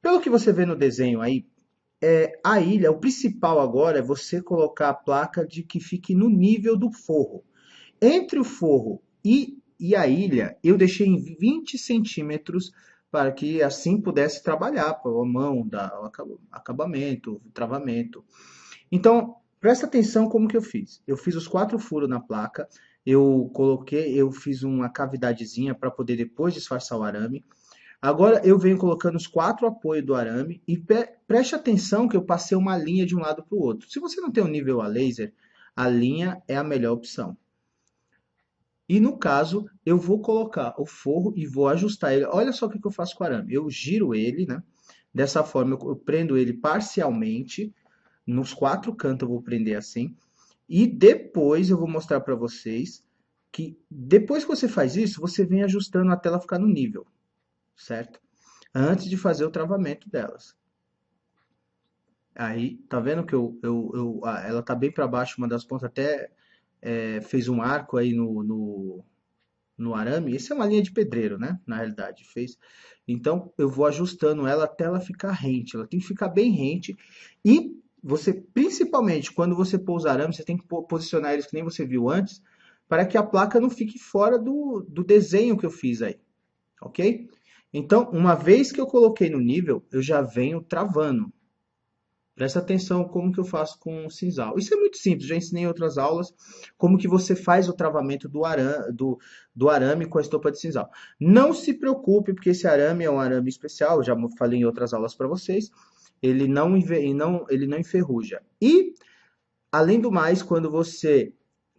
Pelo que você vê no desenho aí, a ilha, o principal agora é você colocar a placa de que fique no nível do forro. Entre o forro e a ilha, eu deixei em 20 centímetros para que assim pudesse trabalhar para a mão, dar o acabamento, o travamento. Então, presta atenção como que eu fiz. Eu fiz os 4 furos na placa, eu fiz uma cavidadezinha para poder depois disfarçar o arame. Agora eu venho colocando os 4 apoios do arame e preste atenção que eu passei uma linha de um lado para o outro. Se você não tem um nível a laser, a linha é a melhor opção. E no caso, eu vou colocar o forro e vou ajustar ele. Olha só o que eu faço com o arame. Eu giro ele, né? Dessa forma, eu prendo ele parcialmente. Nos 4 cantos eu vou prender assim. E depois eu vou mostrar para vocês que depois que você faz isso, você vem ajustando até ela ficar no nível, certo? Antes de fazer o travamento delas. Aí, tá vendo que ela tá bem para baixo, uma das pontas até fez um arco aí no arame. Isso é uma linha de pedreiro, né? Na realidade, fez. Então, eu vou ajustando ela até ela ficar rente. Ela tem que ficar bem rente. E você, principalmente, quando você pôr os arames, você tem que posicionar eles que nem você viu antes, para que a placa não fique fora do desenho que eu fiz aí. Ok? Então, uma vez que eu coloquei no nível, eu já venho travando. Presta atenção como que eu faço com o sisal. Isso é muito simples, já ensinei em outras aulas como que você faz o travamento do arame com a estopa de sisal. Não se preocupe, porque esse arame é um arame especial, já falei em outras aulas para vocês, ele não enferruja. E, além do mais, quando você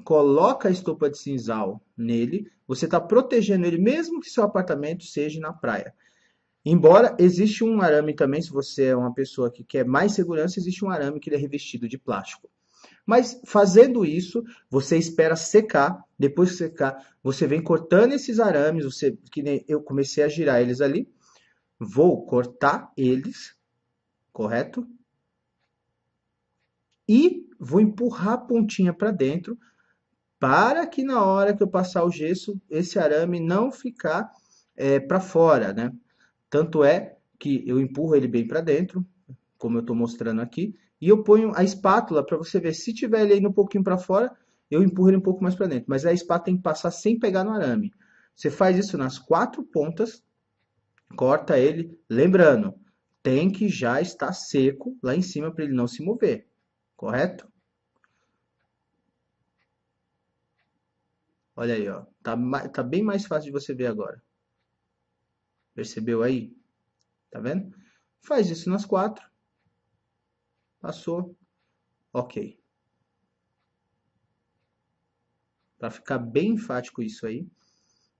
coloca a estopa de sisal nele, você está protegendo ele, mesmo que seu apartamento seja na praia. Embora existe um arame também, se você é uma pessoa que quer mais segurança, existe um arame que ele é revestido de plástico. Mas fazendo isso, você espera secar. Depois que secar, você vem cortando esses arames. Que nem eu comecei a girar eles ali. Vou cortar eles, correto? E vou empurrar a pontinha para dentro, para que na hora que eu passar o gesso, esse arame não ficar para fora, né? Tanto é que eu empurro ele bem para dentro, como eu estou mostrando aqui, e eu ponho a espátula para você ver. Se tiver ele indo um pouquinho para fora, eu empurro ele um pouco mais para dentro. Mas a espátula tem que passar sem pegar no arame. Você faz isso nas 4 pontas, corta ele. Lembrando, tem que já estar seco lá em cima para ele não se mover. Correto? Olha aí, ó. Tá bem mais fácil de você ver agora. Percebeu aí? Tá vendo? Faz isso nas 4. Passou. Ok. Para ficar bem enfático isso aí.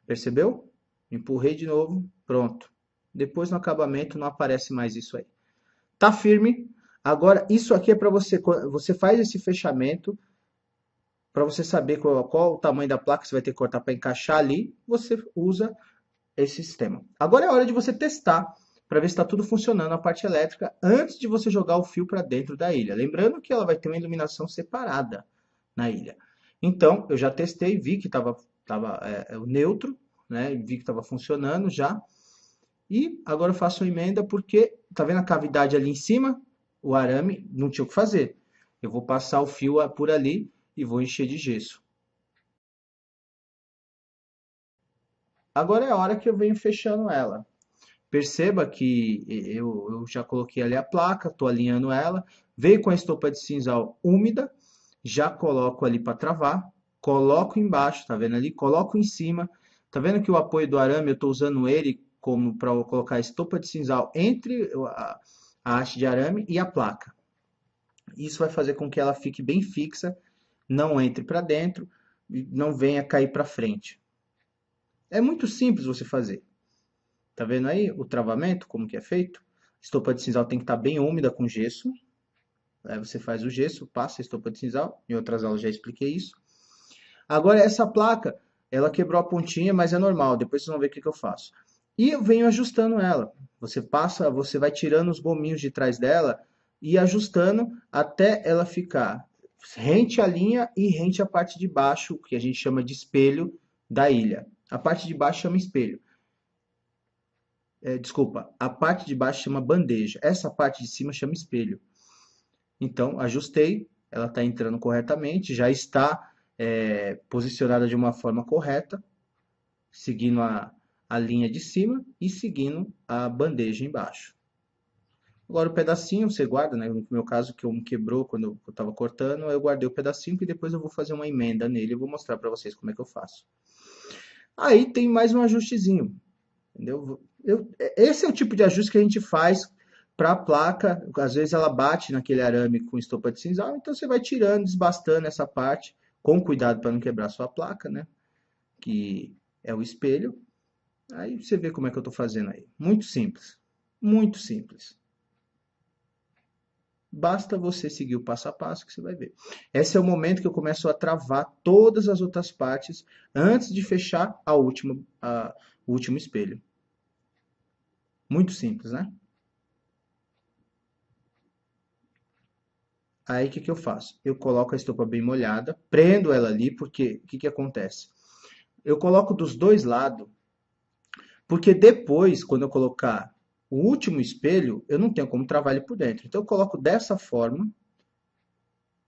Percebeu? Empurrei de novo. Pronto. Depois no acabamento não aparece mais isso aí. Tá firme. Agora, isso aqui é para você. Você faz esse fechamento para você saber qual o tamanho da placa que você vai ter que cortar para encaixar ali. Você usa esse sistema. Agora é hora de você testar para ver se está tudo funcionando a parte elétrica antes de você jogar o fio para dentro da ilha. Lembrando que ela vai ter uma iluminação separada na ilha. Então, eu já testei, vi que estava o neutro, né? Vi que estava funcionando já. E agora eu faço uma emenda porque, tá vendo a cavidade ali em cima? O arame não tinha o que fazer. Eu vou passar o fio por ali e vou encher de gesso. Agora é a hora que eu venho fechando ela. Perceba que eu já coloquei ali a placa, estou alinhando ela. Veio com a estopa de sisal úmida, já coloco ali para travar. Coloco embaixo, tá vendo ali? Coloco em cima. Tá vendo que o apoio do arame eu estou usando ele como para colocar a estopa de sisal entre a haste de arame e a placa. Isso vai fazer com que ela fique bem fixa, não entre para dentro e não venha cair para frente. É muito simples você fazer. Tá vendo aí o travamento, como que é feito? Estopa de sisal tem que estar bem úmida com gesso. Aí você faz o gesso, passa a estopa de sisal. Em outras aulas já expliquei isso. Agora essa placa, ela quebrou a pontinha, mas é normal. Depois vocês vão ver o que que eu faço. E eu venho ajustando ela. Você vai tirando os gominhos de trás dela e ajustando até ela ficar rente à linha e rente à parte de baixo, que a gente chama de espelho da ilha. A parte de baixo chama espelho. desculpa, a parte de baixo chama bandeja, essa parte de cima chama espelho. Então, ajustei, ela está entrando corretamente, já está posicionada de uma forma correta, seguindo a linha de cima e seguindo a bandeja embaixo. Agora o pedacinho você guarda, né? No meu caso, que me quebrou quando eu estava cortando, eu guardei o pedacinho e depois eu vou fazer uma emenda nele e vou mostrar para vocês como é que eu faço. Aí tem mais um ajustezinho, entendeu? Esse é o tipo de ajuste que a gente faz para a placa. Às vezes ela bate naquele arame com estopa de sisal, então você vai tirando, desbastando essa parte, com cuidado para não quebrar sua placa, né? Que é o espelho. Aí você vê como é que eu estou fazendo aí. Muito simples. Muito simples. Basta você seguir o passo a passo que você vai ver. Esse é o momento que eu começo a travar todas as outras partes antes de fechar o último espelho. Muito simples, né? Aí o que eu faço? Eu coloco a estopa bem molhada, prendo ela ali, porque o que acontece? Eu coloco dos dois lados, porque depois, quando eu colocar o último espelho, eu não tenho como travar ele por dentro. Então eu coloco dessa forma,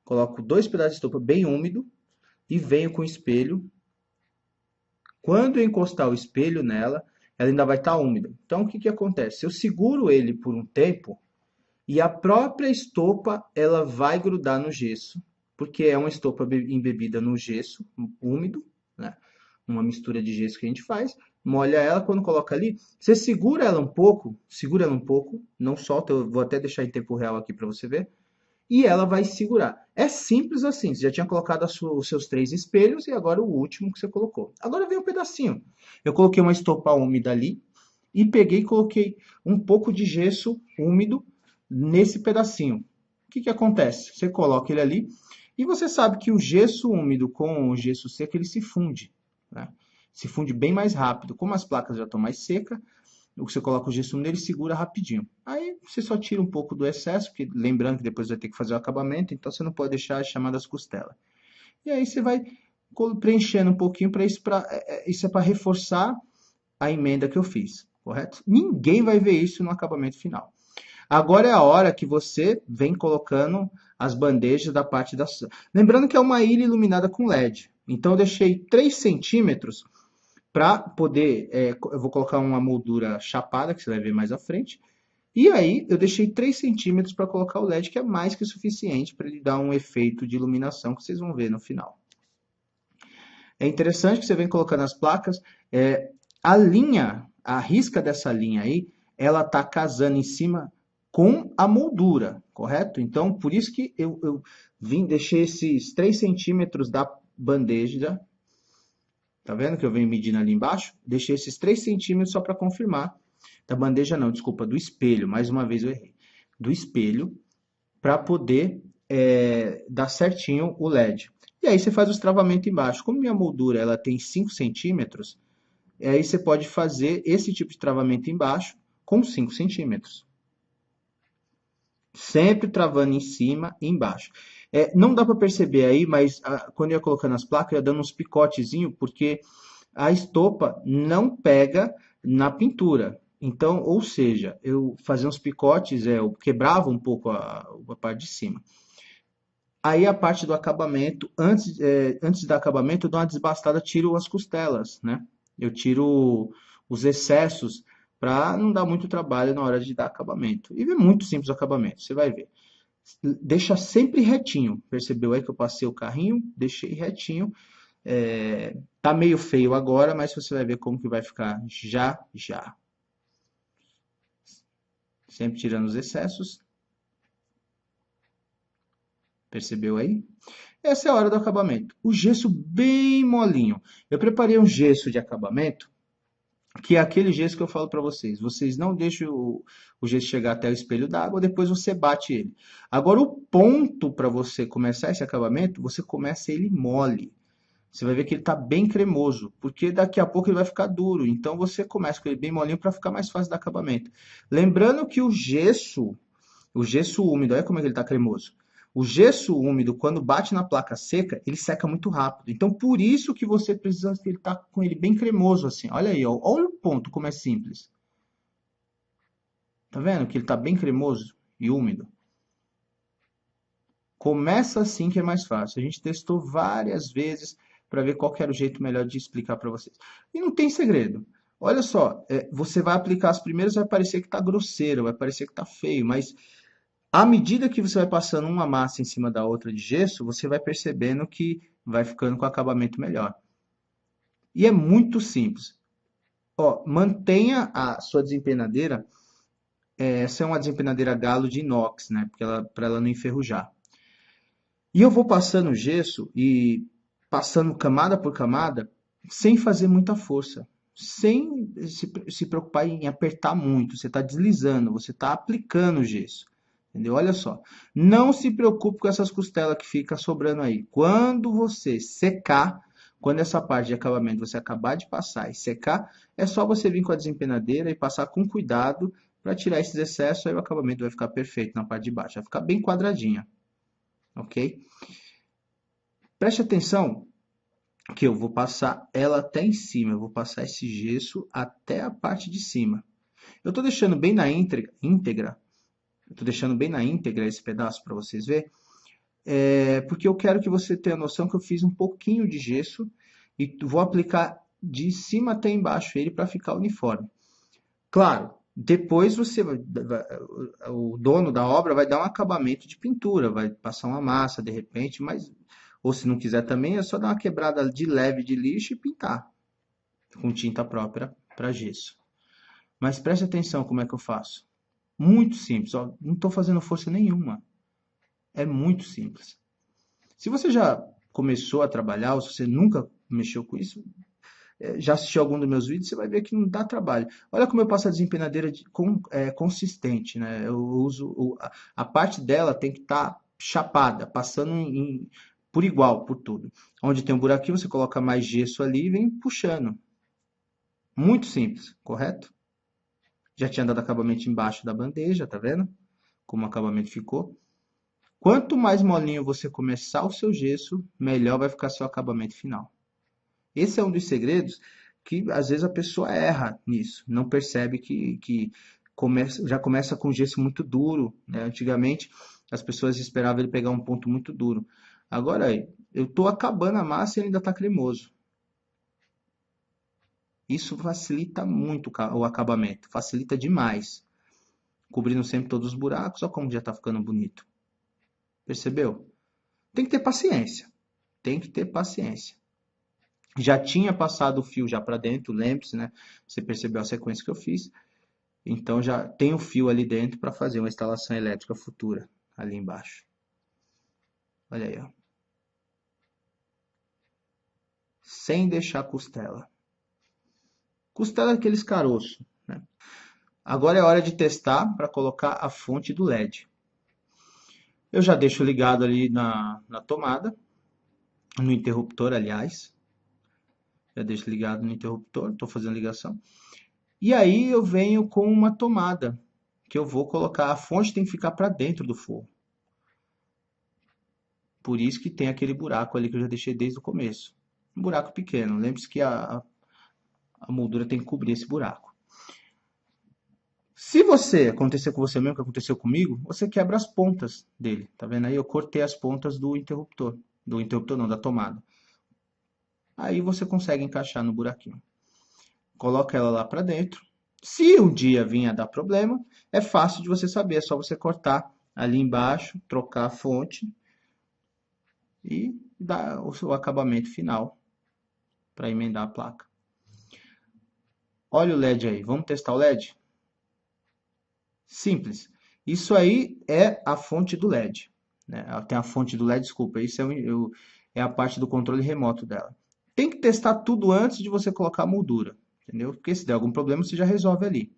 coloco 2 pedaços de estopa bem úmido e venho com o espelho. Quando eu encostar o espelho nela, ela ainda vai estar úmida. Então o que acontece? Eu seguro ele por um tempo e a própria estopa ela vai grudar no gesso, porque é uma estopa embebida no gesso úmido, né? Uma mistura de gesso que a gente faz, molha ela, quando coloca ali, você segura ela um pouco, não solta, eu vou até deixar em tempo real aqui para você ver, e ela vai segurar. É simples assim, você já tinha colocado os seus 3 espelhos e agora o último que você colocou. Agora vem um pedacinho. Eu coloquei uma estopa úmida ali e peguei e coloquei um pouco de gesso úmido nesse pedacinho. O que acontece? Você coloca ele ali e você sabe que o gesso úmido com o gesso seco ele se funde, né? Se funde bem mais rápido. Como as placas já estão mais secas, você coloca o gesso nele e segura rapidinho. Aí você só tira um pouco do excesso, porque lembrando que depois vai ter que fazer o acabamento, então você não pode deixar as chamadas costelas. E aí você vai preenchendo um pouquinho para isso, isso é para reforçar a emenda que eu fiz, correto? Ninguém vai ver isso no acabamento final. Agora é a hora que você vem colocando as bandejas da parte da... Lembrando que é uma ilha iluminada com LED. Então eu deixei 3 centímetros para poder... eu vou colocar uma moldura chapada, que você vai ver mais à frente. E aí eu deixei 3 centímetros para colocar o LED, que é mais que o suficiente para ele dar um efeito de iluminação que vocês vão ver no final. É interessante que você vem colocando as placas. A linha, a risca dessa linha aí, ela está casando em cima com a moldura, correto? Então, por isso que eu deixei esses 3 centímetros da bandeja, tá vendo que eu venho medindo ali embaixo? Deixei esses 3 centímetros só para confirmar. Da bandeja não, desculpa, do espelho, mais uma vez eu errei. Do espelho, para poder dar certinho o LED. E aí você faz os travamentos embaixo. Como minha moldura ela tem 5 centímetros, aí você pode fazer esse tipo de travamento embaixo com 5 centímetros. Sempre travando em cima e embaixo. Não dá para perceber aí, mas quando eu ia colocando as placas, eu ia dando uns picotezinhos, porque a estopa não pega na pintura. Então, ou seja, eu fazia uns picotes, eu quebrava um pouco a parte de cima. Aí a parte do acabamento, antes do acabamento, eu dou uma desbastada, tiro as costelas, né? Eu tiro os excessos para não dar muito trabalho na hora de dar acabamento. E é muito simples o acabamento, você vai ver. Deixa sempre retinho. Percebeu aí que eu passei o carrinho? Deixei retinho. Tá meio feio agora, mas você vai ver como que vai ficar já. Sempre tirando os excessos. Percebeu aí? Essa é a hora do acabamento. O gesso bem molinho. Eu preparei um gesso de acabamento, que é aquele gesso que eu falo para vocês. Vocês não deixam o gesso chegar até o espelho d'água, depois você bate ele. Agora, o ponto para você começar esse acabamento, você começa ele mole. Você vai ver que ele está bem cremoso, porque daqui a pouco ele vai ficar duro. Então, você começa com ele bem molinho para ficar mais fácil de acabamento. Lembrando que o gesso úmido, olha como é que ele está cremoso. O gesso úmido, quando bate na placa seca, ele seca muito rápido. Então, por isso que você precisa ele tá com ele bem cremoso assim. Olha aí, ó, olha o ponto como é simples. Tá vendo que ele tá bem cremoso e úmido? Começa assim que é mais fácil. A gente testou várias vezes para ver qual que era o jeito melhor de explicar para vocês. E não tem segredo. Olha só, você vai aplicar as primeiras, vai parecer que tá grosseiro, vai parecer que tá feio, mas à medida que você vai passando uma massa em cima da outra de gesso, você vai percebendo que vai ficando com acabamento melhor. E é muito simples. Ó, mantenha a sua desempenadeira. Essa é uma desempenadeira galo de inox, né? Para ela não enferrujar. E eu vou passando gesso e passando camada por camada, sem fazer muita força, sem se preocupar em apertar muito. Você está deslizando, você está aplicando o gesso. Entendeu? Olha só. Não se preocupe com essas costelas que ficam sobrando aí. Quando você secar, quando essa parte de acabamento você acabar de passar e secar, é só você vir com a desempenadeira e passar com cuidado para tirar esses excessos, aí o acabamento vai ficar perfeito na parte de baixo. Vai ficar bem quadradinha, ok? Preste atenção que eu vou passar ela até em cima, eu vou passar esse gesso até a parte de cima. Eu estou deixando bem na íntegra, estou deixando bem na íntegra esse pedaço para vocês verem, porque eu quero que você tenha a noção que eu fiz um pouquinho de gesso e vou aplicar de cima até embaixo ele para ficar uniforme. Claro, depois o dono da obra vai dar um acabamento de pintura, vai passar uma massa de repente, mas ou se não quiser também é só dar uma quebrada de leve de lixo e pintar com tinta própria para gesso. Mas preste atenção como é que eu faço. Muito simples, ó, não estou fazendo força nenhuma. É muito simples. Se você já começou a trabalhar ou se você nunca mexeu com isso, já assistiu algum dos meus vídeos, você vai ver que não dá trabalho. Olha como eu passo a desempenadeira consistente, né? Eu uso a parte dela tem que estar chapada, passando por igual, por tudo. Onde tem um buraquinho, você coloca mais gesso ali e vem puxando. Muito simples, correto? Já tinha dado acabamento embaixo da bandeja, tá vendo? Como o acabamento ficou. Quanto mais molinho você começar o seu gesso, melhor vai ficar seu acabamento final. Esse é um dos segredos que às vezes a pessoa erra nisso, não percebe que já começa com gesso muito duro, né? Antigamente as pessoas esperavam ele pegar um ponto muito duro. Agora eu estou acabando a massa e ele ainda está cremoso. Isso facilita muito o acabamento, facilita demais. Cobrindo sempre todos os buracos, olha como já está ficando bonito. Percebeu? Tem que ter paciência, tem que ter paciência. Já tinha passado o fio já para dentro, lembre-se, né? Você percebeu a sequência que eu fiz. Então já tem o fio ali dentro para fazer uma instalação elétrica futura ali embaixo. Olha aí, ó. Sem deixar costela. Costela é aqueles caroços, né? Agora é hora de testar para colocar a fonte do LED. Eu já deixo ligado ali na tomada, no interruptor, aliás. Já deixo ligado no interruptor, estou fazendo ligação. E aí eu venho com uma tomada, que eu vou colocar, a fonte tem que ficar para dentro do forro. Por isso que tem aquele buraco ali que eu já deixei desde o começo. Um buraco pequeno, lembre-se que a moldura tem que cobrir esse buraco. Se acontecer com você mesmo, que aconteceu comigo, você quebra as pontas dele, tá vendo aí? Eu cortei as pontas do interruptor não, da tomada. Aí você consegue encaixar no buraquinho. Coloca ela lá para dentro. Se um dia vir a dar problema, é fácil de você saber, é só você cortar ali embaixo, trocar a fonte e dar o seu acabamento final para emendar a placa. Olha o LED aí, vamos testar o LED? Simples. Isso aí é a fonte do LED. Né? Tem a fonte do LED, desculpa, isso é a parte do controle remoto dela. Tem que testar tudo antes de você colocar a moldura, entendeu? Porque se der algum problema, você já resolve ali.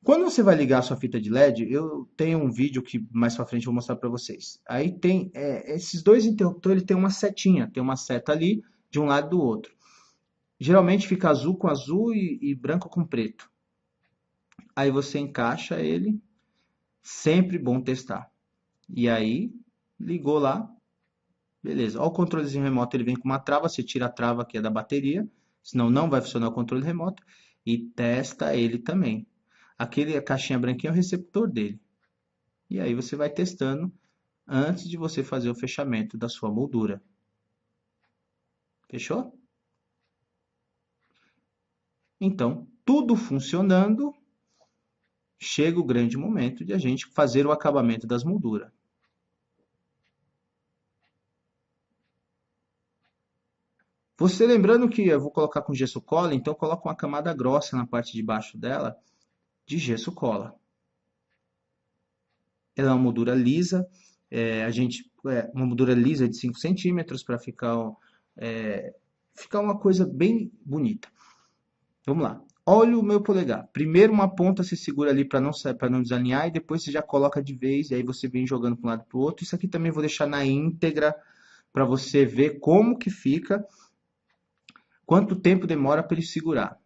Quando você vai ligar a sua fita de LED, eu tenho um vídeo que mais para frente eu vou mostrar para vocês. Aí tem esses dois interruptores, tem uma setinha, tem uma seta ali de um lado e do outro. Geralmente fica azul com azul e branco com preto. Aí você encaixa ele, sempre bom testar. E aí, ligou lá, beleza. Olha o controlezinho remoto, ele vem com uma trava, você tira a trava que é da bateria, senão não vai funcionar o controle remoto, e testa ele também. A caixinha branquinha é o receptor dele. E aí você vai testando antes de você fazer o fechamento da sua moldura. Fechou? Então, tudo funcionando, chega o grande momento de a gente fazer o acabamento das molduras. Você lembrando que eu vou colocar com gesso cola, então coloca uma camada grossa na parte de baixo dela de gesso cola. Ela é uma moldura lisa, uma moldura lisa de 5 centímetros para ficar uma coisa bem bonita. Vamos lá. Olha o meu polegar. Primeiro uma ponta você segura ali para não desalinhar e depois você já coloca de vez e aí você vem jogando para um lado para o outro. Isso aqui também vou deixar na íntegra para você ver como que fica, quanto tempo demora para ele segurar.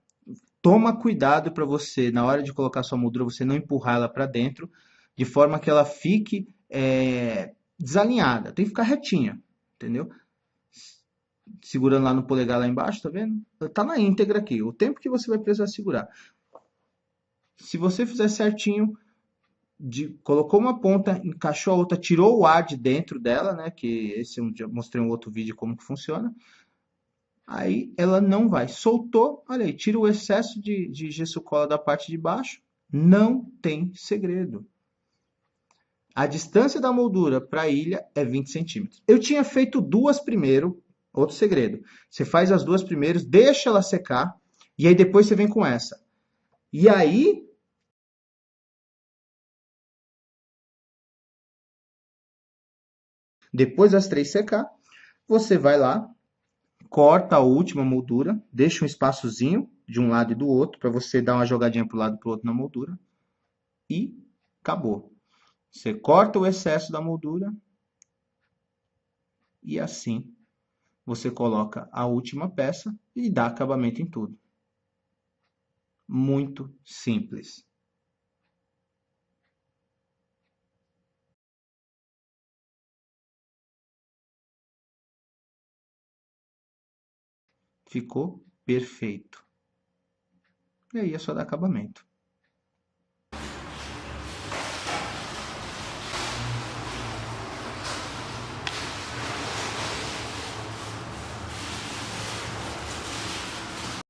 Toma cuidado para você, na hora de colocar sua moldura, você não empurrar ela para dentro, de forma que ela fique desalinhada. Tem que ficar retinha, entendeu? Segurando lá no polegar lá embaixo, tá vendo? Tá na íntegra aqui, o tempo que você vai precisar segurar. Se você fizer certinho, colocou uma ponta, encaixou a outra, tirou o ar de dentro dela, né? Que esse eu já mostrei um outro vídeo como que funciona. Aí ela não vai. Soltou, olha aí, tira o excesso de gesso cola da parte de baixo. Não tem segredo. A distância da moldura para a ilha é 20 centímetros. Eu tinha feito duas primeiro, outro segredo. Você faz as duas primeiras, deixa ela secar, e aí depois você vem com essa. E aí, depois das três secar, você vai lá, corta a última moldura, deixa um espaçozinho de um lado e do outro, para você dar uma jogadinha para o lado e para o outro na moldura, e acabou. Você corta o excesso da moldura e assim você coloca a última peça e dá acabamento em tudo. Muito simples. Ficou perfeito. E aí é só dar acabamento.